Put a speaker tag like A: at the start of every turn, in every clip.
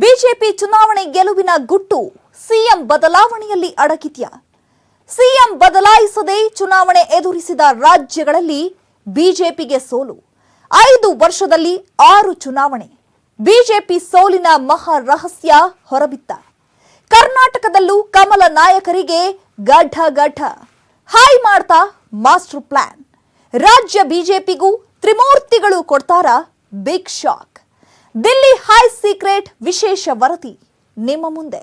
A: BJP ಚುನಾವಣೆ ಗೆಲುವಿನ ಗುಟ್ಟು ಸಿಎಂ ಬದಲಾವಣೆಯಲ್ಲಿ ಅಡಗಿದ್ಯಾ? ಸಿಎಂ ಬದಲಾಯಿಸದೆ ಚುನಾವಣೆ ಎದುರಿಸಿದ ರಾಜ್ಯಗಳಲ್ಲಿ ಬಿಜೆಪಿಗೆ ಸೋಲು. 5 ವರ್ಷದಲ್ಲಿ 6 ಚುನಾವಣೆ. ಬಿಜೆಪಿ ಸೋಲಿನ ಮಹಾ ರಹಸ್ಯ ಹೊರಬಿತ್ತ. ಕರ್ನಾಟಕದಲ್ಲೂ ಕಮಲ ನಾಯಕರಿಗೆ ಗಡ್ಡ ಹಾಯ್ ಮಾಡ್ತಾ ಮಾಸ್ಟರ್ ಪ್ಲಾನ್. ರಾಜ್ಯ ಬಿಜೆಪಿಗೂ ತ್ರಿಮೂರ್ತಿಗಳು ಕೊಡ್ತಾರ big shock. Delhi high secret ವಿಶೇಷ ವರದಿ ನಿಮ್ಮ ಮುಂದೆ.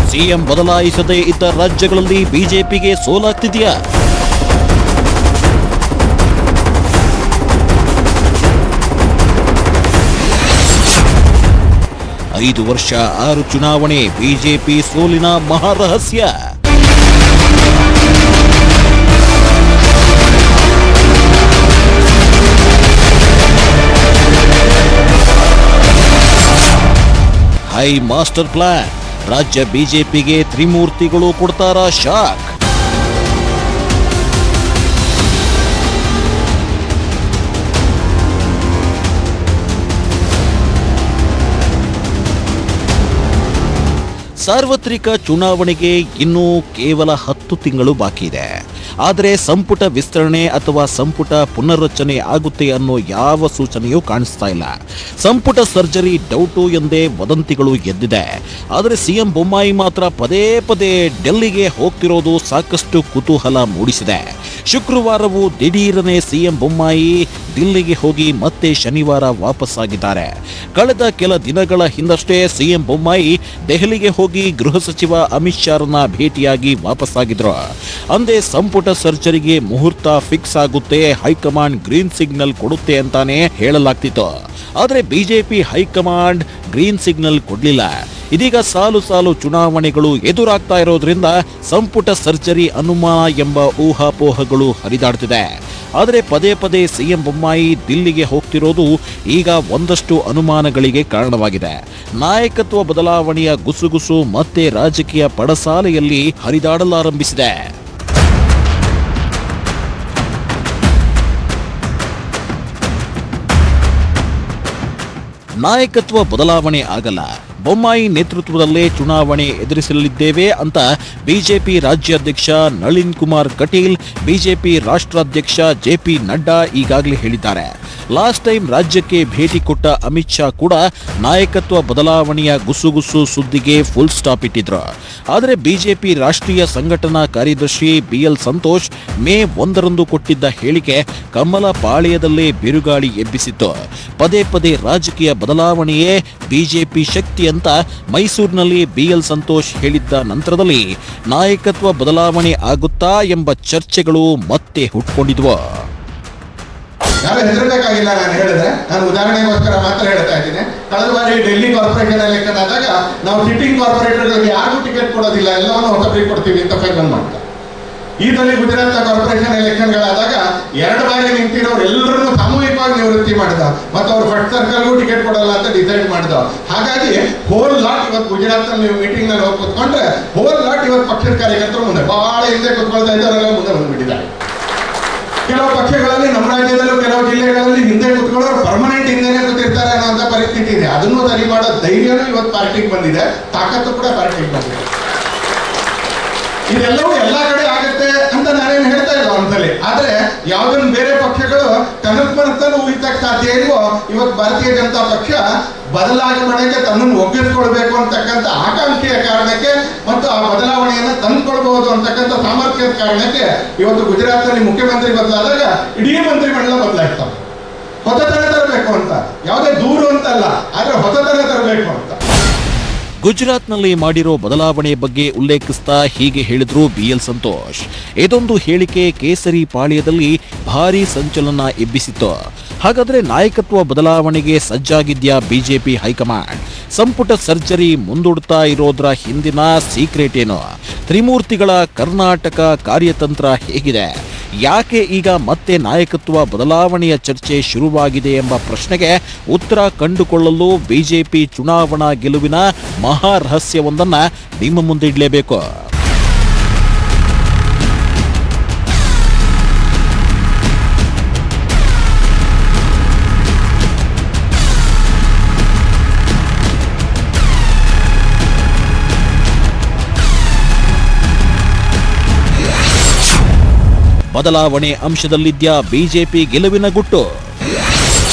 B: ಸಿಎಂ ಬದಲಾಯಿಸದೇ ಇದ್ದ ರಾಜ್ಯಗಳಲ್ಲಿ ಬಿಜೆಪಿಗೆ ಸೋಲಾಗ್ತಿದೆಯಾ? ಐದು ವರ್ಷ 6 ಚುನಾವಣೆ, ಬಿಜೆಪಿ ಸೋಲಿನ ಮಹಾರಹಸ್ಯ. High master plan. ರಾಜ್ಯ ಬಿಜೆಪಿಗೆ ತ್ರಿಮೂರ್ತಿಗಳು ಕೊಡ್ತಾರ ಶಾಕ್. ಸಾರ್ವತ್ರಿಕ ಚುನಾವಣೆಗೆ ಇನ್ನೂ ಕೇವಲ 10 ತಿಂಗಳು ಬಾಕಿ ಇದೆ. ಆದರೆ ಸಂಪುಟ ವಿಸ್ತರಣೆ ಅಥವಾ ಸಂಪುಟ ಪುನರ್ರಚನೆ ಆಗುತ್ತೆ ಅನ್ನೋ ಯಾವ ಸೂಚನೆಯೂ ಕಾಣಿಸ್ತಾ ಇಲ್ಲ. ಸಂಪುಟ ಸರ್ಜರಿ ಡೌಟು ಎಂದೇ ವದಂತಿಗಳು ಎದ್ದಿದೆ. ಆದರೆ ಸಿಎಂ ಬೊಮ್ಮಾಯಿ ಮಾತ್ರ ಪದೇ ಪದೇ ಡೆಲ್ಲಿಗೆ ಹೋಗ್ತಿರೋದು ಸಾಕಷ್ಟು ಕುತೂಹಲ ಮೂಡಿಸಿದೆ. ಶುಕ್ರವಾರವೂ ದಿಢೀರನೆ ಸಿಎಂ ಬೊಮ್ಮಾಯಿ ದಿಲ್ಲಿಗೆ ಹೋಗಿ ಮತ್ತೆ ಶನಿವಾರ ವಾಪಸ್ಸಾಗಿದ್ದಾರೆ. ಕಳೆದ ಕೆಲ ದಿನಗಳ ಹಿಂದಷ್ಟೇ ಸಿಎಂ ಬೊಮ್ಮಾಯಿ ದೆಹಲಿಗೆ ಹೋಗಿ ಗೃಹ ಸಚಿವ ಅಮಿತ್ ಶಾರನ್ನ ಭೇಟಿಯಾಗಿ ವಾಪಸ್ಸಾಗಿದ್ರು. ಅಂದೇ ಸಂಪುಟ ಸರ್ಜರಿಗೆ ಮುಹೂರ್ತ ಫಿಕ್ಸ್ ಆಗುತ್ತೆ, ಹೈಕಮಾಂಡ್ ಗ್ರೀನ್ ಸಿಗ್ನಲ್ ಕೊಡುತ್ತೆ ಅಂತಾನೆ ಹೇಳಲಾಗ್ತಿತ್ತು. ಆದರೆ ಬಿಜೆಪಿ ಹೈಕಮಾಂಡ್ ಗ್ರೀನ್ ಸಿಗ್ನಲ್ ಕೊಡ್ಲಿಲ್ಲ. ಇದೀಗ ಸಾಲು ಚುನಾವಣೆಗಳು ಎದುರಾಗ್ತಾ ಇರೋದ್ರಿಂದ ಸಂಪುಟ ಸರ್ಜರಿ ಅನುಮಾನ ಎಂಬ ಊಹಾಪೋಹಗಳು ಹರಿದಾಡ್ತಿದೆ. ಆದರೆ ಪದೇ ಪದೇ ಸಿಎಂ ಬೊಮ್ಮಾಯಿ ದಿಲ್ಲಿಗೆ ಹೋಗ್ತಿರೋದು ಈಗ ಒಂದಷ್ಟು ಅನುಮಾನಗಳಿಗೆ ಕಾರಣವಾಗಿದೆ. ನಾಯಕತ್ವ ಬದಲಾವಣೆಯ ಗುಸುಗುಸು ಮತ್ತೆ ರಾಜಕೀಯ ಪಡಸಾಲೆಯಲ್ಲಿ ಹರಿದಾಡಲಾರಂಭಿಸಿದೆ. ನಾಯಕತ್ವ ಬದಲಾವಣೆ ಆಗಲ್ಲ, ಬೊಮ್ಮಾಯಿ ನೇತೃತ್ವದಲ್ಲೇ ಚುನಾವಣೆ ಎದುರಿಸಲಿದ್ದೇವೆ ಅಂತ ಬಿಜೆಪಿ ರಾಜ್ಯಾಧ್ಯಕ್ಷ ನಳಿನ್ ಕುಮಾರ್ ಕಟೀಲ್, ಬಿಜೆಪಿ ರಾಷ್ಟ್ರಾಧ್ಯಕ್ಷ ಜೆಪಿ ನಡ್ಡಾ ಈಗಾಗಲೇ ಹೇಳಿದ್ದಾರೆ. ಲಾಸ್ಟ್ ಟೈಮ್ ರಾಜ್ಯಕ್ಕೆ ಭೇಟಿ ಕೊಟ್ಟ ಅಮಿತ್ ಶಾ ಕೂಡ ನಾಯಕತ್ವ ಬದಲಾವಣೆಯ ಗುಸುಗುಸು ಸುದ್ದಿಗೆ ಫುಲ್ ಸ್ಟಾಪ್ ಇಟ್ಟಿದ್ರು. ಆದರೆ ಬಿಜೆಪಿ ರಾಷ್ಟ್ರೀಯ ಸಂಘಟನಾ ಕಾರ್ಯದರ್ಶಿ ಬಿಎಲ್ ಸಂತೋಷ್ ಮೇ 1ರಂದು ಕೊಟ್ಟಿದ್ದ ಹೇಳಿಕೆ ಕಮಲ ಪಾಳ್ಯದಲ್ಲೇ ಬಿರುಗಾಳಿ ಎಬ್ಬಿಸಿತ್ತು. ಪದೇ ಪದೇ ರಾಜಕೀಯ ಬದಲಾವಣೆಯೇ ಬಿಜೆಪಿ ಶಕ್ತಿ ಅಂತ ಮೈಸೂರಿನಲ್ಲಿ ಬಿಎಲ್ ಸಂತೋಷ್ ಹೇಳಿದ್ದ ನಂತರದಲ್ಲಿ ನಾಯಕತ್ವ ಬದಲಾವಣೆ ಆಗುತ್ತಾ ಎಂಬ ಚರ್ಚೆಗಳು ಮತ್ತೆ ಹುಟ್ಕೊಂಡಿದ್ವು.
C: ಯಾರು ಹೆದರಬೇಕಾಗಿಲ್ಲ. ನಾನು ಹೇಳಿದ್ರೆ ನಾನು ಉದಾಹರಣೆಗೋಸ್ಕರ ಮಾತ್ರ ಹೇಳ್ತಾ ಇದ್ದೀನಿ. ಕಳೆದ ಬಾರಿ ಡೆಲ್ಲಿ ಕಾರ್ಪೊರೇಷನ್ ಎಲೆಕ್ಷನ್ ಆದಾಗ ನಾವು ಸಿಟ್ಟಿಂಗ್ ಕಾರ್ಪೊರೇಟರ್ಗಳಿಗೆ ಯಾರಿಗೂ ಟಿಕೆಟ್ ಕೊಡೋದಿಲ್ಲ, ಎಲ್ಲವನ್ನು ಹೊಸಬರಿಗೆ ಕೊಡ್ತೀವಿ ಅಂತ ಫೈನಲ್ ಮಾಡ್ತಾರೆ. ಈ ಸಲ ಗುಜರಾತ್ ಕಾರ್ಪೊರೇಷನ್ ಎಲೆಕ್ಷನ್ಗಳಾದಾಗ 2 ಬಾರಿ ನಿಂತಿರೋರು ಎಲ್ಲರನ್ನು ಸಾಮೂಹಿಕವಾಗಿ ನಿವೃತ್ತಿ ಮಾಡಿದ, ಮತ್ತು ಅವ್ರು ಫಸ್ಟ್ ಸರ್ಕಲ್ಗೂ ಟಿಕೆಟ್ ಕೊಡಲ್ಲ ಅಂತ ಡಿಸೈಡ್ ಮಾಡಿದ. ಹಾಗಾಗಿ ಹೋಲ್ ಲಾಟ್ ಇವತ್ತು ಗುಜರಾತ್ ನಲ್ಲಿ ನೀವು ಮೀಟಿಂಗ್ ನಲ್ಲಿ ಹೋಗಿ ಕೂತ್ಕೊಂಡ್ರೆ ಹೋಲ್ ಲಾಟ್ ಇವತ್ತು ಪಕ್ಷದ ಕಾರ್ಯಕರ್ತರು ಮುಂದೆ ಬಹಳ ಹಿಂದೆ ಕೂತ್ಕೊಳ್ತಾ ಇದ್ದವರೆಲ್ಲ ಮುಂದೆ ಬಂದ್ಬಿಟ್ಟಿದ್ದಾರೆ. ಕೆಲವು ಪಕ್ಷಗಳಲ್ಲಿ ನಮ್ಮ ರಾಜ್ಯದಲ್ಲೂ ಕೆಲವು ಜಿಲ್ಲೆಗಳಲ್ಲಿ ಹಿಂದೆ ಕೂತ್ಕೊಳ್ಳೋರು ಪರ್ಮನೆಂಟ್ ಹಿಂದೆನೆ ಕೂತಿರ್ತಾರೆ ಅನ್ನೋಂಥ ಪರಿಸ್ಥಿತಿ ಇದೆ. ಅದನ್ನು ಸರಿ ಮಾಡೋ ಧೈರ್ಯನೂ ಇವತ್ತು ಪಾರ್ಟಿಗೆ ಬಂದಿದೆ, ತಾಕತ್ತು ಕೂಡ ಪಾರ್ಟಿಗೆ ಬಂದಿದೆ. ಇದೆಲ್ಲವೂ ಎಲ್ಲಾ ಕಡೆ ಆಗುತ್ತೆ ಅಂತ ನಾನೇನು ಹೇಳ್ತಾ ಇಲ್ಲ ಒಂದ್ಸಲಿ. ಆದ್ರೆ ಯಾವ್ದನ್ನು ಬೇರೆ ಪಕ್ಷಗಳು ಕನಸ್ಮನಸ್ಸನ್ನು ಊಹಿಸಕ್ಕೆ ಸಾಧ್ಯ ಇಲ್ವೋ, ಇವತ್ತು ಭಾರತೀಯ ಜನತಾ ಪಕ್ಷ ಬದಲಾವಣೆಗೆ ತನ್ನನ್ನು ಒಗ್ಗಿಸ್ಕೊಳ್ಬೇಕು ಅಂತಕ್ಕಂಥ ಆಕಾಂಕ್ಷೆಯ ಕಾರಣಕ್ಕೆ ಮತ್ತು ಆ ಬದಲಾವಣೆಯನ್ನು ತಂದುಕೊಳ್ಬಹುದು ಅಂತಕ್ಕಂಥ ಸಾಮರ್ಥ್ಯದ ಕಾರಣಕ್ಕೆ ಇವತ್ತು ಗುಜರಾತ್ ನಲ್ಲಿ ಮುಖ್ಯಮಂತ್ರಿ ಬದಲಾದಾಗ ಇಡೀ ಮಂತ್ರಿಮಂಡಲ ಬದಲಾಗ್ತಾರೆ. ಹೊಸತನ ತರಬೇಕು ಅಂತ, ಯಾವುದೇ ದೂರು ಅಂತಲ್ಲ, ಆದ್ರೆ ಹೊಸತನ ತರಬೇಕು ಅಂತ.
B: ಗುಜರಾತ್ನಲ್ಲಿ ಮಾಡಿರೋ ಬದಲಾವಣೆ ಬಗ್ಗೆ ಉಲ್ಲೇಖಿಸ್ತಾ ಹೀಗೆ ಹೇಳಿದ್ರು ಬಿಎಲ್ ಸಂತೋಷ್. ಇದೊಂದು ಹೇಳಿಕೆ ಕೇಸರಿ ಪಾಳ್ಯದಲ್ಲಿ ಭಾರೀ ಸಂಚಲನ ಎಬ್ಬಿಸಿತ್ತು. ಹಾಗಾದ್ರೆ ನಾಯಕತ್ವ ಬದಲಾವಣೆಗೆ ಸಜ್ಜಾಗಿದ್ಯಾ ಬಿಜೆಪಿ ಹೈಕಮಾಂಡ್? ಸಂಪುಟ ಸರ್ಜರಿ ಮುಂದೂಡ್ತಾ ಇರೋದ್ರ ಹಿಂದಿನ ಸೀಕ್ರೆಟ್ ಏನು? ತ್ರಿಮೂರ್ತಿಗಳ ಕರ್ನಾಟಕ ಕಾರ್ಯತಂತ್ರ ಹೇಗಿದೆ? ಯಾಕೆ ಈಗ ಮತ್ತೆ ನಾಯಕತ್ವ ಬದಲಾವಣೆಯ ಚರ್ಚೆ ಶುರುವಾಗಿದೆ ಎಂಬ ಪ್ರಶ್ನೆಗೆ ಉತ್ತರ ಕಂಡುಕೊಳ್ಳಲು ಬಿಜೆಪಿ ಚುನಾವಣಾ ಗೆಲುವಿನ ಮಹಾ ರಹಸ್ಯವೊಂದನ್ನ ನಿಮ್ಮ ಮುಂದೆ ಇಡಲೇಬೇಕು. ಬದಲಾವಣೆ ಅಂಶದಲ್ಲಿದ್ಯಾ ಬಿಜೆಪಿ ಗೆಲುವಿನ ಗುಟ್ಟು?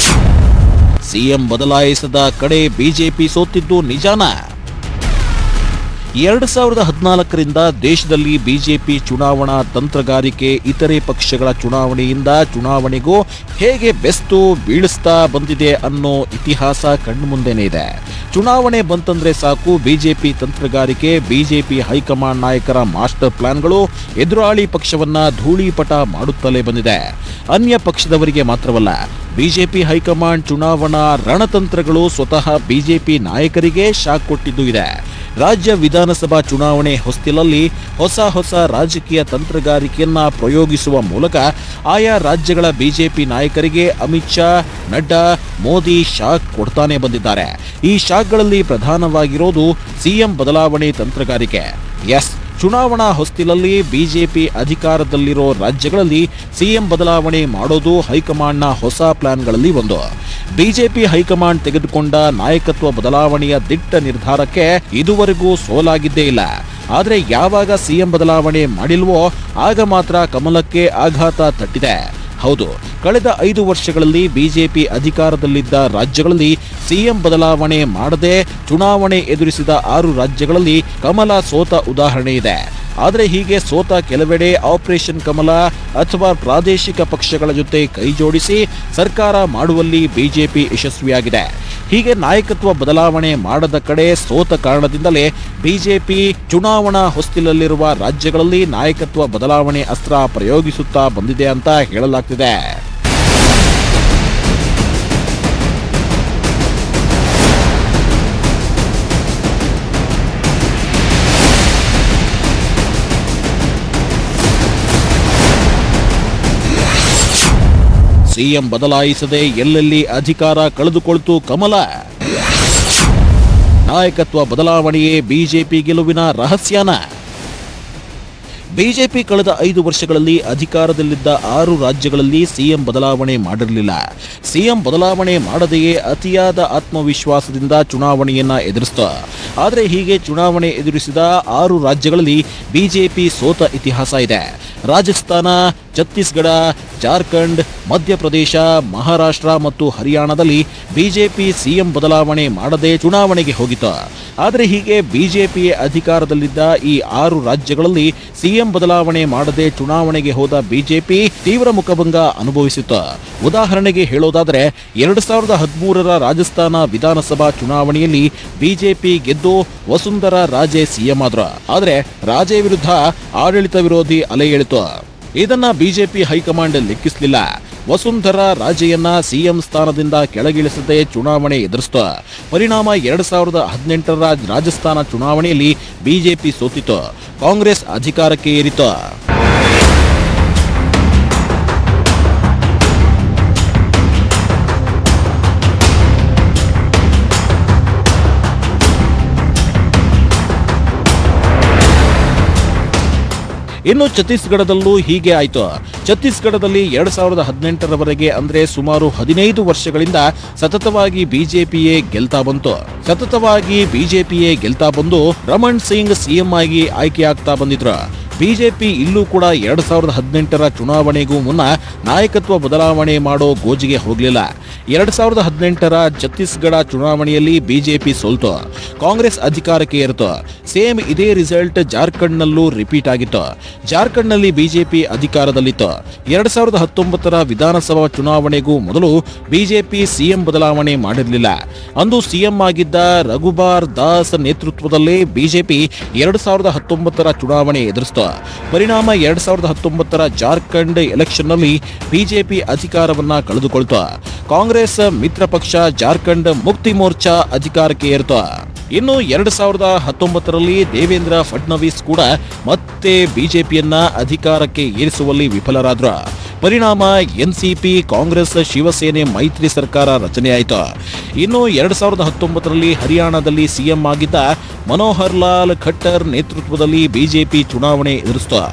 B: ಸಿಎಂ ಬದಲಾಯಿಸದ ಕಡೆ ಬಿಜೆಪಿ ಸೋತಿದ್ದು ನಿಜಾನಾ? 2014ರಿಂದ ದೇಶದಲ್ಲಿ ಬಿಜೆಪಿ ಚುನಾವಣಾ ತಂತ್ರಗಾರಿಕೆ ಇತರೆ ಪಕ್ಷಗಳ ಚುನಾವಣೆಯಿಂದ ಚುನಾವಣೆಗೂ ಹೇಗೆ ಬೆಸ್ತು ಬೀಳಿಸ್ತಾ ಬಂದಿದೆ ಅನ್ನೋ ಇತಿಹಾಸ ಕಣ್ಮುಂದೆನೇ ಇದೆ. ಚುನಾವಣೆ ಬಂತಂದ್ರೆ ಸಾಕು ಬಿಜೆಪಿ ತಂತ್ರಗಾರಿಕೆ, ಬಿಜೆಪಿ ಹೈಕಮಾಂಡ್ ನಾಯಕರ ಮಾಸ್ಟರ್ ಪ್ಲಾನ್ಗಳು ಎದುರಾಳಿ ಪಕ್ಷವನ್ನ ಧೂಳೀಪಟ ಮಾಡುತ್ತಲೇ ಬಂದಿದೆ. ಅನ್ಯ ಪಕ್ಷದವರಿಗೆ ಮಾತ್ರವಲ್ಲ, ಬಿಜೆಪಿ ಹೈಕಮಾಂಡ್ ಚುನಾವಣಾ ರಣತಂತ್ರಗಳು ಸ್ವತಃ ಬಿಜೆಪಿ ನಾಯಕರಿಗೆ ಶಾಕ್ ಕೊಟ್ಟಿದ್ದು ಇದೆ. ರಾಜ್ಯ ವಿಧಾನಸಭಾ ಚುನಾವಣೆ ಹೊಸ್ತಿಲಲ್ಲಿ ಹೊಸ ರಾಜಕೀಯ ತಂತ್ರಗಾರಿಕೆಯನ್ನ ಪ್ರಯೋಗಿಸುವ ಮೂಲಕ ಆಯಾ ರಾಜ್ಯಗಳ ಬಿಜೆಪಿ ನಾಯಕರಿಗೆ ಅಮಿತ್ ಶಾ, ನಡ್ಡಾ, ಮೋದಿ ಶಾಕ್ ಕೊಡ್ತಾನೆ ಬಂದಿದ್ದಾರೆ. ಈ ಶಾಕ್ಗಳಲ್ಲಿ ಪ್ರಧಾನವಾಗಿರೋದು ಸಿಎಂ ಬದಲಾವಣೆ ತಂತ್ರಗಾರಿಕೆ. ಎಸ್, ಚುನಾವಣಾ ಹೊಸ್ತಿಲಲ್ಲಿ ಬಿಜೆಪಿ ಅಧಿಕಾರದಲ್ಲಿರೋ ರಾಜ್ಯಗಳಲ್ಲಿ ಸಿಎಂ ಬದಲಾವಣೆ ಮಾಡೋದು ಹೈಕಮಾಂಡ್ನ ಹೊಸ ಪ್ಲಾನ್ಗಳಲ್ಲಿ ಒಂದು. ಬಿಜೆಪಿ ಹೈಕಮಾಂಡ್ ತೆಗೆದುಕೊಂಡ ನಾಯಕತ್ವ ಬದಲಾವಣೆಯ ದಿಟ್ಟ ನಿರ್ಧಾರಕ್ಕೆ ಇದುವರೆಗೂ ಸೋಲಾಗಿದ್ದೇ ಇಲ್ಲ. ಆದರೆ ಯಾವಾಗ ಸಿಎಂ ಬದಲಾವಣೆ ಮಾಡಿಲ್ವೋ ಆಗ ಮಾತ್ರ ಕಮಲಕ್ಕೆ ಆಘಾತ ತಟ್ಟಿದೆ. ಹೌದು, ಕಳೆದ 5 ವರ್ಷಗಳಲ್ಲಿ ಬಿಜೆಪಿ ಅಧಿಕಾರದಲ್ಲಿದ್ದ ರಾಜ್ಯಗಳಲ್ಲಿ ಸಿಎಂ ಬದಲಾವಣೆ ಮಾಡದೆ ಚುನಾವಣೆ ಎದುರಿಸಿದ 6 ರಾಜ್ಯಗಳಲ್ಲಿ ಕಮಲ ಸೋತ ಉದಾಹರಣೆ ಇದೆ. ಆದರೆ ಹೀಗೆ ಸೋತ ಕೆಲವೆಡೆ ಆಪರೇಷನ್ ಕಮಲ ಅಥವಾ ಪ್ರಾದೇಶಿಕ ಪಕ್ಷಗಳ ಜೊತೆ ಕೈಜೋಡಿಸಿ ಸರ್ಕಾರ ಮಾಡುವಲ್ಲಿ ಬಿಜೆಪಿ ಯಶಸ್ವಿಯಾಗಿದೆ. ಹೀಗೆ ನಾಯಕತ್ವ ಬದಲಾವಣೆ ಮಾಡದ ಕಡೆ ಸೋತ ಕಾರಣದಿಂದಲೇ ಬಿಜೆಪಿ ಚುನಾವಣಾ ಹೊಸ್ತಿಲಲ್ಲಿರುವ ರಾಜ್ಯಗಳಲ್ಲಿ ನಾಯಕತ್ವ ಬದಲಾವಣೆ ಅಸ್ತ್ರ ಪ್ರಯೋಗಿಸುತ್ತಾ ಬಂದಿದೆ ಅಂತ ಹೇಳಲಾಗ್ತಿದೆ. ಸಿಎಂ ಬದಲಾಯಿಸದೆ ಎಲ್ಲೆಲ್ಲಿ ಅಧಿಕಾರ ಕಳೆದುಕೊಳ್ತು ಕಮಲ? ನಾಯಕತ್ವ ಬದಲಾವಣೆಯೇ ಬಿಜೆಪಿ ಗೆಲುವಿನ ರಹಸ್ಯನ? ಬಿಜೆಪಿ ಕಳೆದ 5 ವರ್ಷಗಳಲ್ಲಿ ಅಧಿಕಾರದಲ್ಲಿದ್ದ 6 ರಾಜ್ಯಗಳಲ್ಲಿ ಸಿಎಂ ಬದಲಾವಣೆ ಮಾಡಿರಲಿಲ್ಲ. ಸಿಎಂ ಬದಲಾವಣೆ ಮಾಡದೆಯೇ ಅತಿಯಾದ ಆತ್ಮವಿಶ್ವಾಸದಿಂದ ಚುನಾವಣೆಯನ್ನ ಎದುರಿಸಿತು. ಆದರೆ ಹೀಗೆ ಚುನಾವಣೆ ಎದುರಿಸಿದ 6 ರಾಜ್ಯಗಳಲ್ಲಿ ಬಿಜೆಪಿ ಸೋತ ಇತಿಹಾಸ ಇದೆ. ರಾಜಸ್ಥಾನ, ಛತ್ತೀಸ್ಗಢ, ಜಾರ್ಖಂಡ್, ಮಧ್ಯಪ್ರದೇಶ, ಮಹಾರಾಷ್ಟ್ರ ಮತ್ತು ಹರಿಯಾಣದಲ್ಲಿ ಬಿಜೆಪಿ ಸಿಎಂ ಬದಲಾವಣೆ ಮಾಡದೆ ಚುನಾವಣೆಗೆ ಹೋಗಿತ್ತು. ಆದರೆ ಹೀಗೆ ಬಿಜೆಪಿ ಅಧಿಕಾರದಲ್ಲಿದ್ದ ಈ 6 ರಾಜ್ಯಗಳಲ್ಲಿ ಸಿಎಂ ಬದಲಾವಣೆ ಮಾಡದೆ ಚುನಾವಣೆಗೆ ಹೋದ ಬಿಜೆಪಿ ತೀವ್ರ ಮುಖಭಂಗ ಅನುಭವಿಸಿತ್ತು. ಉದಾಹರಣೆಗೆ ಹೇಳೋದಾದರೆ 2013ರ ರಾಜಸ್ಥಾನ ವಿಧಾನಸಭಾ ಚುನಾವಣೆಯಲ್ಲಿ ಬಿಜೆಪಿ ಗೆದ್ದು ವಸುಂಧರಾ ರಾಜೆ ಸಿಎಂ ಆದ್ರು. ಆದರೆ ರಾಜೆ ವಿರುದ್ಧ ಆಡಳಿತ ವಿರೋಧಿ ಅಲೆ ಏಳಿತು. ಇದನ್ನ ಬಿಜೆಪಿ ಹೈಕಮಾಂಡ್ ಲೆಕ್ಕಿಸಲಿಲ್ಲ. ವಸುಂಧರಾ ರಾಜೆಯನ್ನ ಸಿಎಂ ಸ್ಥಾನದಿಂದ ಕೆಳಗಿಳಿಸದೆ ಚುನಾವಣೆ ಎದುರಿಸಿತು. ಪರಿಣಾಮ 2018ರ ರಾಜಸ್ಥಾನ ಚುನಾವಣೆಯಲ್ಲಿ ಬಿಜೆಪಿ ಸೋತಿತು. ಕಾಂಗ್ರೆಸ್ ಅಧಿಕಾರಕ್ಕೆ ಏರಿತು. ಇನ್ನು ಛತ್ತೀಸ್ಗಢದಲ್ಲೂ ಹೀಗೆ ಆಯಿತು. ಛತ್ತೀಸ್ಗಢದಲ್ಲಿ 2018ರವರೆಗೆ ಅಂದ್ರೆ ಸುಮಾರು 15 ವರ್ಷಗಳಿಂದ ಸತತವಾಗಿ ಬಿಜೆಪಿಯೇ ಗೆಲ್ತಾ ಬಂದು ರಮಣ್ ಸಿಂಗ್ ಸಿಎಂ ಆಗಿ ಆಯ್ಕೆಯಾಗ್ತಾ ಬಂದಿದ್ರು. ಬಿಜೆಪಿ ಇಲ್ಲೂ ಕೂಡ 2018ರ ಚುನಾವಣೆಗೂ ಮುನ್ನ ನಾಯಕತ್ವ ಬದಲಾವಣೆ ಮಾಡೋ ಗೋಜಿಗೆ ಹೋಗಲಿಲ್ಲ. 2018ರ ಛತ್ತೀಸ್ಗಢ ಚುನಾವಣೆಯಲ್ಲಿ ಬಿಜೆಪಿ ಸೋಲ್ತು. ಕಾಂಗ್ರೆಸ್ ಅಧಿಕಾರಕ್ಕೆ ಏರಿತು. ಸೇಮ್ ಇದೇ ರಿಸಲ್ಟ್ ಜಾರ್ಖಂಡ್ನಲ್ಲೂ ರಿಪೀಟ್ ಆಗಿತ್ತು. ಜಾರ್ಖಂಡ್ನಲ್ಲಿ ಬಿಜೆಪಿ ಅಧಿಕಾರದಲ್ಲಿತ್ತು. 2019ರ ವಿಧಾನಸಭಾ ಚುನಾವಣೆಗೂ ಮೊದಲು ಬಿಜೆಪಿ ಸಿಎಂ ಬದಲಾವಣೆ ಮಾಡಿರಲಿಲ್ಲ. ಅಂದು ಸಿಎಂ ಆಗಿದ್ದ ರಘುಬಾರ್ ದಾಸ್ ನೇತೃತ್ವದಲ್ಲೇ ಬಿಜೆಪಿ 2019ರ ಚುನಾವಣೆ ಎದುರಿಸಿತು. ಪರಿಣಾಮ 2019ರ ಜಾರ್ಖಂಡ್ ಎಲೆಕ್ಷನ್ನಲ್ಲಿ ಬಿಜೆಪಿ ಅಧಿಕಾರವನ್ನ ಕಳೆದುಕೊಳ್ತು. ಕಾಂಗ್ರೆಸ್ ಮಿತ್ರ ಪಕ್ಷ ಜಾರ್ಖಂಡ್ ಮುಕ್ತಿ ಮೋರ್ಚಾ ಅಧಿಕಾರಕ್ಕೆ ಏರಿತು. ಇನ್ನು 2019ರಲ್ಲಿ ದೇವೇಂದ್ರ ಫಡ್ನವೀಸ್ ಕೂಡ ಮತ್ತೆ ಬಿಜೆಪಿಯನ್ನ ಅಧಿಕಾರಕ್ಕೆ ಏರಿಸುವಲ್ಲಿ ವಿಫಲರಾದ್ರು. ಪರಿಣಾಮ ಎನ್ಸಿಪಿ, ಕಾಂಗ್ರೆಸ್, ಶಿವಸೇನೆ ಮೈತ್ರಿ ಸರ್ಕಾರ ರಚನೆಯಾಯಿತು. ಇನ್ನು 2019ರಲ್ಲಿ ಹರಿಯಾಣದಲ್ಲಿ ಸಿಎಂ ಆಗಿದ್ದ ಮನೋಹರ್ ಲಾಲ್ ಖಟ್ಟರ್ ನೇತೃತ್ವದಲ್ಲಿ ಬಿಜೆಪಿ ಚುನಾವಣೆ ಎದುರಿಸಿತು.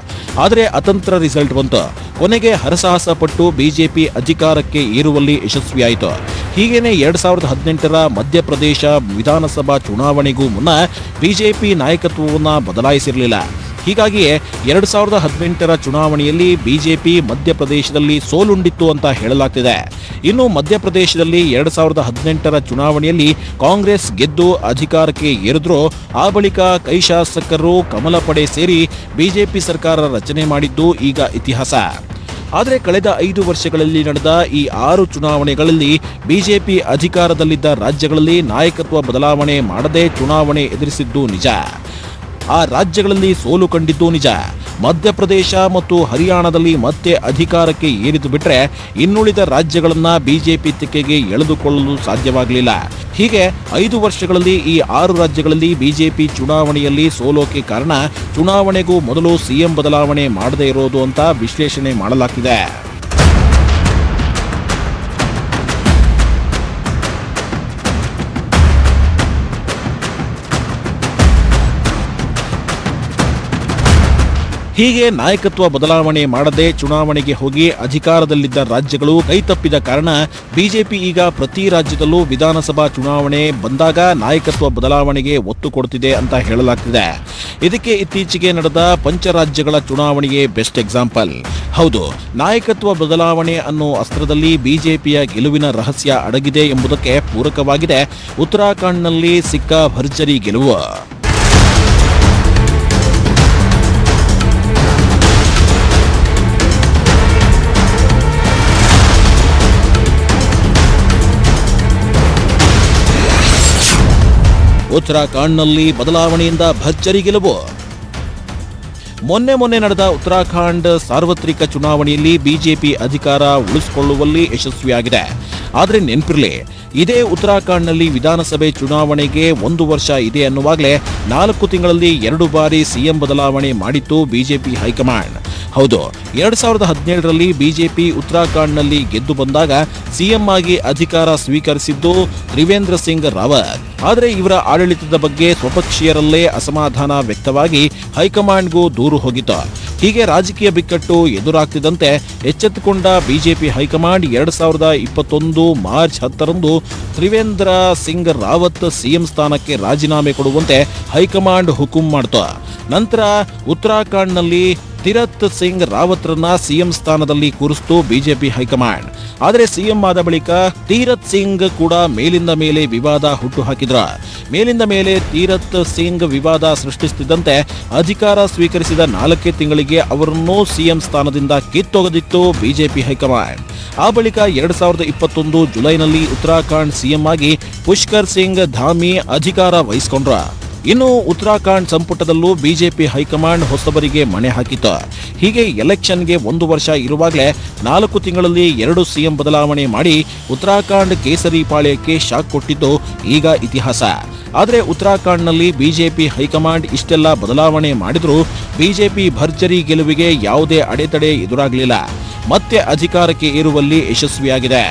B: ಆದರೆ ಅತಂತ್ರ ರಿಸಲ್ಟ್ ಬಂತು. ಕೊನೆಗೆ ಹರಸಾಹಸ ಪಟ್ಟು ಬಿಜೆಪಿ ಅಧಿಕಾರಕ್ಕೆ ಏರುವಲ್ಲಿ ಯಶಸ್ವಿಯಾಯಿತು. ಹೀಗೇನೆ 2018ರ ಮಧ್ಯಪ್ರದೇಶ ವಿಧಾನಸಭಾ ಚುನಾವಣೆಗೂ ಮುನ್ನ ಬಿಜೆಪಿ ನಾಯಕತ್ವವನ್ನು ಬದಲಾಯಿಸಿರಲಿಲ್ಲ. ಹೀಗಾಗಿಯೇ 2018ರ ಚುನಾವಣೆಯಲ್ಲಿ ಬಿಜೆಪಿ ಮಧ್ಯಪ್ರದೇಶದಲ್ಲಿ ಸೋಲುಂಡಿತ್ತು ಅಂತ ಹೇಳಲಾಗ್ತಿದೆ. ಇನ್ನು ಮಧ್ಯಪ್ರದೇಶದಲ್ಲಿ 2018ರ ಚುನಾವಣೆಯಲ್ಲಿ ಕಾಂಗ್ರೆಸ್ ಗೆದ್ದು ಅಧಿಕಾರಕ್ಕೆ ಏರಿದ್ರು. ಆ ಬಳಿಕ ಕೈ ಶಾಸಕರು ಕಮಲ ಪಡೆ ಸೇರಿ ಬಿಜೆಪಿ ಸರ್ಕಾರ ರಚನೆ ಮಾಡಿದ್ದು ಈಗ ಇತಿಹಾಸ. ಆದರೆ ಕಳೆದ 5 ವರ್ಷಗಳಲ್ಲಿ ನಡೆದ ಈ 6 ಚುನಾವಣೆಗಳಲ್ಲಿ ಬಿಜೆಪಿ ಅಧಿಕಾರದಲ್ಲಿದ್ದ ರಾಜ್ಯಗಳಲ್ಲಿ ನಾಯಕತ್ವ ಬದಲಾವಣೆ ಮಾಡದೆ ಚುನಾವಣೆ ಎದುರಿಸಿದ್ದು ನಿಜ. ಆ ರಾಜ್ಯಗಳಲ್ಲಿ ಸೋಲು ಕಂಡಿದ್ದು ನಿಜ. ಮಧ್ಯಪ್ರದೇಶ ಮತ್ತು ಹರಿಯಾಣದಲ್ಲಿ ಮತ್ತೆ ಅಧಿಕಾರಕ್ಕೆ ಏರಿದು ಬಿಟ್ರೆ ಇನ್ನುಳಿದ ರಾಜ್ಯಗಳನ್ನ ಬಿಜೆಪಿ ತೆಕ್ಕೆಗೆ ಎಳೆದುಕೊಳ್ಳಲು ಸಾಧ್ಯವಾಗಲಿಲ್ಲ. ಹೀಗೆ 5 ವರ್ಷಗಳಲ್ಲಿ ಈ 6 ರಾಜ್ಯಗಳಲ್ಲಿ ಬಿಜೆಪಿ ಚುನಾವಣೆಯಲ್ಲಿ ಸೋಲೋಕೆ ಕಾರಣ ಚುನಾವಣೆಗೂ ಮೊದಲು ಸಿಎಂ ಬದಲಾವಣೆ ಮಾಡದೇ ಇರೋದು ಅಂತ ವಿಶ್ಲೇಷಣೆ ಮಾಡಲಾಗ್ತಿದೆ. ಹೀಗೆ ನಾಯಕತ್ವ ಬದಲಾವಣೆ ಮಾಡದೆ ಚುನಾವಣೆಗೆ ಹೋಗಿ ಅಧಿಕಾರದಲ್ಲಿದ್ದ ರಾಜ್ಯಗಳು ಕೈತಪ್ಪಿದ ಕಾರಣ ಬಿಜೆಪಿ ಈಗ ಪ್ರತಿ ರಾಜ್ಯದಲ್ಲೂ ವಿಧಾನಸಭಾ ಚುನಾವಣೆ ಬಂದಾಗ ನಾಯಕತ್ವ ಬದಲಾವಣೆಗೆ ಒತ್ತು ಕೊಡುತ್ತಿದೆ ಅಂತ ಹೇಳಲಾಗ್ತಿದೆ. ಇದಕ್ಕೆ ಇತ್ತೀಚೆಗೆ ನಡೆದ ಪಂಚರಾಜ್ಯಗಳ ಚುನಾವಣೆಗೆ ಬೆಸ್ಟ್ ಎಕ್ಸಾಂಪಲ್. ಹೌದು, ನಾಯಕತ್ವ ಬದಲಾವಣೆ ಅನ್ನೋ ಅಸ್ತ್ರದಲ್ಲಿ ಬಿಜೆಪಿಯ ಗೆಲುವಿನ ರಹಸ್ಯ ಅಡಗಿದೆ ಎಂಬುದಕ್ಕೆ ಪೂರಕವಾಗಿದೆ ಉತ್ತರಾಖಂಡ್ನಲ್ಲಿ ಸಿಕ್ಕ ಭರ್ಜರಿ ಗೆಲುವು. ಉತ್ತರಾಖಂಡ್ನಲ್ಲಿ ಬದಲಾವಣೆಯಿಂದ ಭರ್ಜರಿ ಗೆಲುವು. ಮೊನ್ನೆ ನಡೆದ ಉತ್ತರಾಖಂಡ್ ಸಾರ್ವತ್ರಿಕ ಚುನಾವಣೆಯಲ್ಲಿ ಬಿಜೆಪಿ ಅಧಿಕಾರ ಉಳಿಸಿಕೊಳ್ಳುವಲ್ಲಿ ಯಶಸ್ವಿಯಾಗಿದೆ. ಆದರೆ ನೆನಪಿರಲಿ, ಇದೇ ಉತ್ತರಾಖಂಡ್ನಲ್ಲಿ ವಿಧಾನಸಭೆ ಚುನಾವಣೆಗೆ 1 ವರ್ಷ ಇದೆ ಅನ್ನುವಾಗಲೇ 4 ತಿಂಗಳಲ್ಲಿ 2 ಬಾರಿ ಸಿಎಂ ಬದಲಾವಣೆ ಮಾಡಿತ್ತು ಬಿಜೆಪಿ ಹೈಕಮಾಂಡ್. ಹೌದು, 2017ರಲ್ಲಿ ಬಿಜೆಪಿ ಉತ್ತರಾಖಂಡ್ನಲ್ಲಿ ಗೆದ್ದು ಬಂದಾಗ ಸಿಎಂ ಆಗಿ ಅಧಿಕಾರ ಸ್ವೀಕರಿಸಿದ್ದು ತ್ರಿವೇಂದ್ರ ಸಿಂಗ್ ರಾವತ್. ಆದರೆ ಇವರ ಆಡಳಿತದ ಬಗ್ಗೆ ಸ್ವಪಕ್ಷೀಯರಲ್ಲೇ ಅಸಮಾಧಾನ ವ್ಯಕ್ತವಾಗಿ ಹೈಕಮಾಂಡ್ಗೂ ದೂರು ಹೋಗಿತ್ತು. ಹೀಗೆ ರಾಜಕೀಯ ಬಿಕ್ಕಟ್ಟು ಎದುರಾಗ್ತಿದ್ದಂತೆ ಎಚ್ಚೆತ್ತುಕೊಂಡ ಬಿಜೆಪಿ ಹೈಕಮಾಂಡ್ 2021 ಮಾರ್ಚ್ 10ರಂದು ತ್ರಿವೇಂದ್ರ ಸಿಂಗ್ ರಾವತ್ ಸಿಎಂ ಸ್ಥಾನಕ್ಕೆ ರಾಜೀನಾಮೆ ಕೊಡುವಂತೆ ಹೈಕಮಾಂಡ್ ಹುಕುಂ ಮಾಡಿತು. ನಂತರ ಉತ್ತರಾಖಂಡ್ನಲ್ಲಿ ತೀರತ್ ಸಿಂಗ್ ರಾವತ್ರನ್ನ ಸಿಎಂ ಸ್ಥಾನದಲ್ಲಿ ಕೂರಿಸಿತು ಬಿಜೆಪಿ ಹೈಕಮಾಂಡ್. ಆದರೆ ಸಿಎಂ ಆದ ಬಳಿಕ ತೀರತ್ ಸಿಂಗ್ ಕೂಡ ಮೇಲಿಂದ ಮೇಲೆ ವಿವಾದ ಹುಟ್ಟುಹಾಕಿದ್ರು. ಮೇಲಿಂದ ಮೇಲೆ ತೀರತ್ ಸಿಂಗ್ ವಿವಾದ ಸೃಷ್ಟಿಸುತ್ತಿದ್ದಂತೆ ಅಧಿಕಾರ ಸ್ವೀಕರಿಸಿದ 4 ತಿಂಗಳಿಗೆ ಅವರನ್ನು ಸಿಎಂ ಸ್ಥಾನದಿಂದ ಕಿತ್ತೊಗೆದಿತ್ತು ಬಿಜೆಪಿ ಹೈಕಮಾಂಡ್. ಆ ಬಳಿಕ 2021 ಜುಲೈನಲ್ಲಿ ಉತ್ತರಾಖಂಡ್ ಸಿಎಂ ಆಗಿ ಪುಷ್ಕರ್ ಸಿಂಗ್ ಧಾಮಿ ಅಧಿಕಾರ ವಹಿಸಿಕೊಂಡ್ರು. ಇನ್ನು ಉತ್ತರಾಖಂಡ್ ಸಂಪುಟದಲ್ಲೂ ಬಿಜೆಪಿ ಹೈಕಮಾಂಡ್ ಹೊಸಬರಿಗೆ ಮಣೆ ಹಾಕಿತು. ಹೀಗೆ ಎಲೆಕ್ಷನ್ಗೆ 1 ವರ್ಷ ಇರುವಾಗಲೇ 4 ತಿಂಗಳಲ್ಲಿ 2 ಸಿಎಂ ಬದಲಾವಣೆ ಮಾಡಿ ಉತ್ತರಾಖಂಡ್ ಕೇಸರಿ ಪಾಳ್ಯಕ್ಕೆ ಶಾಕ್ ಕೊಟ್ಟಿದ್ದು ಈಗ ಇತಿಹಾಸ. ಆದರೆ ಉತ್ತರಾಖಂಡ್ನಲ್ಲಿ ಬಿಜೆಪಿ ಹೈಕಮಾಂಡ್ ಇಷ್ಟೆಲ್ಲ ಬದಲಾವಣೆ ಮಾಡಿದ್ರೂ ಬಿಜೆಪಿ ಭರ್ಜರಿ ಗೆಲುವಿಗೆ ಯಾವುದೇ ಅಡೆತಡೆ ಎದುರಾಗಲಿಲ್ಲ. ಮತ್ತೆ ಅಧಿಕಾರಕ್ಕೆ ಏರುವಲ್ಲಿ ಯಶಸ್ವಿಯಾಗಿದೆ.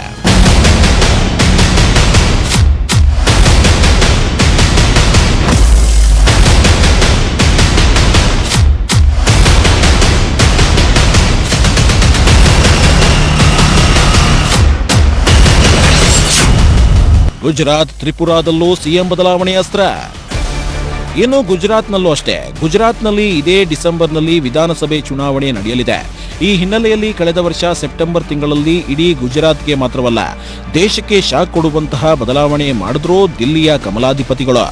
B: ಗುಜರಾತ್, ತ್ರಿಪುರಾದಲ್ಲೂ ಸಿಎಂ ಬದಲಾವಣೆ ಅಸ್ತ್ರ. ಇನ್ನು ಗುಜರಾತ್ನಲ್ಲೂ ಅಷ್ಟೇ. ಗುಜರಾತ್ನಲ್ಲಿ ಇದೇ ಡಿಸೆಂಬರ್ನಲ್ಲಿ ವಿಧಾನಸಭೆ ಚುನಾವಣೆ ನಡೆಯಲಿದೆ. ಈ ಹಿನ್ನೆಲೆಯಲ್ಲಿ ಕಳೆದ ವರ್ಷ ಸೆಪ್ಟೆಂಬರ್ ತಿಂಗಳಲ್ಲಿ ಇಡೀ ಗುಜರಾತ್ಗೆ ಮಾತ್ರವಲ್ಲ ದೇಶಕ್ಕೆ ಶಾಕ್ ಕೊಡುವಂತಹ ಬದಲಾವಣೆ ಮಾಡಿದ್ರು ದಿಲ್ಲಿಯ ಕಮಲಾಧಿಪತಿಗಳು.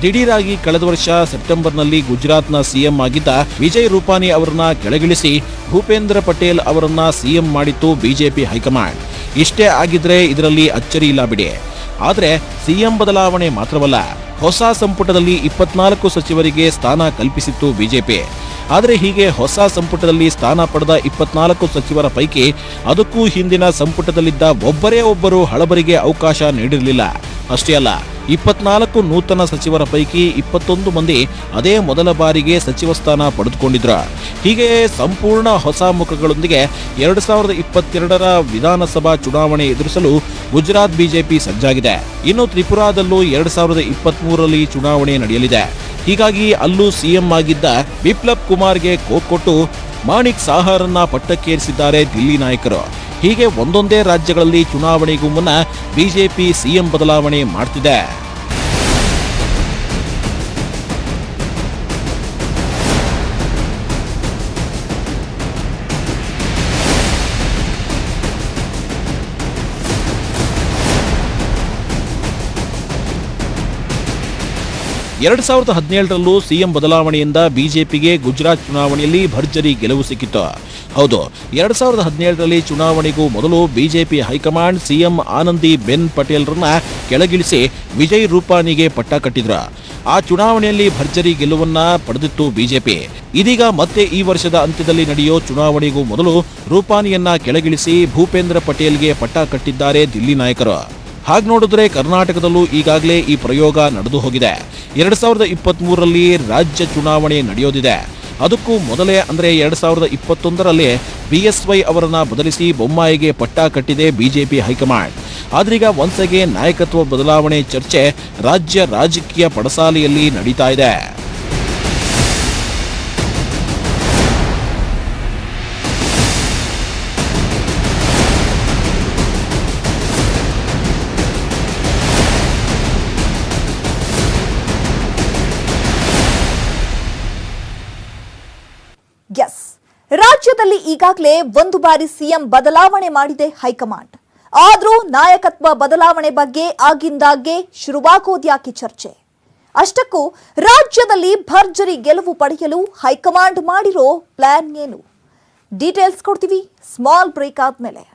B: ದಿಢೀರಾಗಿ ಕಳೆದ ವರ್ಷ ಸೆಪ್ಟೆಂಬರ್ನಲ್ಲಿ ಗುಜರಾತ್ನ ಸಿಎಂ ಆಗಿದ್ದ ವಿಜಯ್ ರೂಪಾನಿ ಅವರನ್ನ ಕೆಳಗಿಳಿಸಿ ಭೂಪೇಂದ್ರ ಪಟೇಲ್ ಅವರನ್ನ ಸಿಎಂ ಮಾಡಿತ್ತು ಬಿಜೆಪಿ ಹೈಕಮಾಂಡ್. ಇಷ್ಟೇ ಆಗಿದ್ರೆ ಇದರಲ್ಲಿ ಅಚ್ಚರಿ ಇಲ್ಲ ಬಿಡಿ. ಆದರೆ ಸಿಎಂ ಬದಲಾವಣೆ ಮಾತ್ರವಲ್ಲ, ಹೊಸ ಸಂಪುಟದಲ್ಲಿ 24 ಸಚಿವರಿಗೆ ಸ್ಥಾನ ಕಲ್ಪಿಸಿತ್ತು ಬಿಜೆಪಿ. ಆದರೆ ಹೀಗೆ ಹೊಸ ಸಂಪುಟದಲ್ಲಿ ಸ್ಥಾನ ಪಡೆದ 24 ಸಚಿವರ ಪೈಕಿ ಅದಕ್ಕೂ ಹಿಂದಿನ ಸಂಪುಟದಲ್ಲಿದ್ದ ಒಬ್ಬರು ಹಳಬರಿಗೆ ಅವಕಾಶ ನೀಡಿರಲಿಲ್ಲ. ಅಷ್ಟೇ ಅಲ್ಲ, 24 ನೂತನ ಸಚಿವರ ಪೈಕಿ 21 ಮಂದಿ ಅದೇ ಮೊದಲ ಬಾರಿಗೆ ಸಚಿವ ಸ್ಥಾನ ಪಡೆದುಕೊಂಡಿದ್ರು. ಹೀಗೆ ಸಂಪೂರ್ಣ ಹೊಸ ಮುಖಗಳೊಂದಿಗೆ 2022ರ ವಿಧಾನಸಭಾ ಚುನಾವಣೆ ಎದುರಿಸಲು ಗುಜರಾತ್ ಬಿಜೆಪಿ ಸಜ್ಜಾಗಿದೆ. ಇನ್ನು ತ್ರಿಪುರಾದಲ್ಲೂ 2023ರಲ್ಲಿ ಚುನಾವಣೆ ನಡೆಯಲಿದೆ. ಹೀಗಾಗಿ ಅಲ್ಲೂ ಸಿಎಂ ಆಗಿದ್ದ ಬಿಪ್ಲಬ್ ಕುಮಾರ್ಗೆ ಕೊಟ್ಟು ಮಾಣಿಕ್ ಸಾಹರನ್ನ ಪಟ್ಟಕ್ಕೇರಿಸಿದ್ದಾರೆ ದಿಲ್ಲಿ ನಾಯಕರು. ಹೀಗೆ ಒಂದೊಂದೇ ರಾಜ್ಯಗಳಲ್ಲಿ ಚುನಾವಣೆಗೂ ಮುನ್ನ ಬಿಜೆಪಿ ಸಿಎಂ ಬದಲಾವಣೆ ಮಾಡ್ತಿದೆ. 2017ರಲ್ಲೂ ಸಿಎಂ ಬದಲಾವಣೆಯಿಂದ ಬಿಜೆಪಿಗೆ ಗುಜರಾತ್ ಚುನಾವಣೆಯಲ್ಲಿ ಭರ್ಜರಿ ಗೆಲುವು ಸಿಕ್ಕಿತ್ತು. ಹೌದು, 2017ರಲ್ಲಿ ಚುನಾವಣೆಗೂ ಮೊದಲು ಬಿಜೆಪಿ ಹೈಕಮಾಂಡ್ ಸಿಎಂ ಆನಂದಿಬೆನ್ ಪಟೇಲ್ರನ್ನ ಕೆಳಗಿಳಿಸಿ ವಿಜಯ್ ರೂಪಾನಿಗೆ ಪಟ್ಟ ಕಟ್ಟಿದ್ರು. ಆ ಚುನಾವಣೆಯಲ್ಲಿ ಭರ್ಜರಿ ಗೆಲುವನ್ನ ಪಡೆದಿತ್ತು ಬಿಜೆಪಿ. ಇದೀಗ ಮತ್ತೆ ಈ ವರ್ಷದ ಅಂತ್ಯದಲ್ಲಿ ನಡೆಯೋ ಚುನಾವಣೆಗೂ ಮೊದಲು ರೂಪಾನಿಯನ್ನ ಕೆಳಗಿಳಿಸಿ ಭೂಪೇಂದ್ರ ಪಟೇಲ್ಗೆ ಪಟ್ಟ ಕಟ್ಟಿದ್ದಾರೆ ದಿಲ್ಲಿ ನಾಯಕರು. ಹಾಗೆ ನೋಡಿದ್ರೆ ಕರ್ನಾಟಕದಲ್ಲೂ ಈಗಾಗಲೇ ಈ ಪ್ರಯೋಗ ನಡೆದು ಹೋಗಿದೆ. 2023ರಲ್ಲಿ ರಾಜ್ಯ ಚುನಾವಣೆ ನಡೆಯೋದಿದೆ. ಅದಕ್ಕೂ ಮೊದಲೇ ಅಂದರೆ 2021ರಲ್ಲಿ ಬಿಎಸ್ವೈ ಅವರನ್ನ ಬದಲಿಸಿ ಬೊಮ್ಮಾಯಿಗೆ ಪಟ್ಟ ಕಟ್ಟಿದೆ ಬಿಜೆಪಿ ಹೈಕಮಾಂಡ್. ಆದ್ರೀಗ ಒನ್ಸ್ ಅಗೇನ್ ನಾಯಕತ್ವ ಬದಲಾವಣೆ ಚರ್ಚೆ ರಾಜ್ಯ ರಾಜಕೀಯ ಪಡಸಾಲೆಯಲ್ಲಿ ನಡೀತಾ ಇದೆ.
A: ಎಸ್, ರಾಜ್ಯದಲ್ಲಿ ಈಗಾಗಲೇ ಒಂದು ಬಾರಿ ಸಿಎಂ ಬದಲಾವಣೆ ಮಾಡಿದೆ ಹೈಕಮಾಂಡ್. ಆದ್ರೂ ನಾಯಕತ್ವ ಬದಲಾವಣೆ ಬಗ್ಗೆ ಆಗಿಂದಾಗ್ಗೆ ಶುರುವಾಗೋದ್ಯಾಕೆ ಚರ್ಚೆ? ಅಷ್ಟಕ್ಕೂ ರಾಜ್ಯದಲ್ಲಿ ಭರ್ಜರಿ ಗೆಲುವು ಪಡೆಯಲು ಹೈಕಮಾಂಡ್ ಮಾಡಿರೋ ಪ್ಲಾನ್ ಏನು? ಡೀಟೇಲ್ಸ್ ಕೊಡ್ತೀವಿ ಸ್ಮಾಲ್ ಬ್ರೇಕ್ ಆದ್ಮೇಲೆ.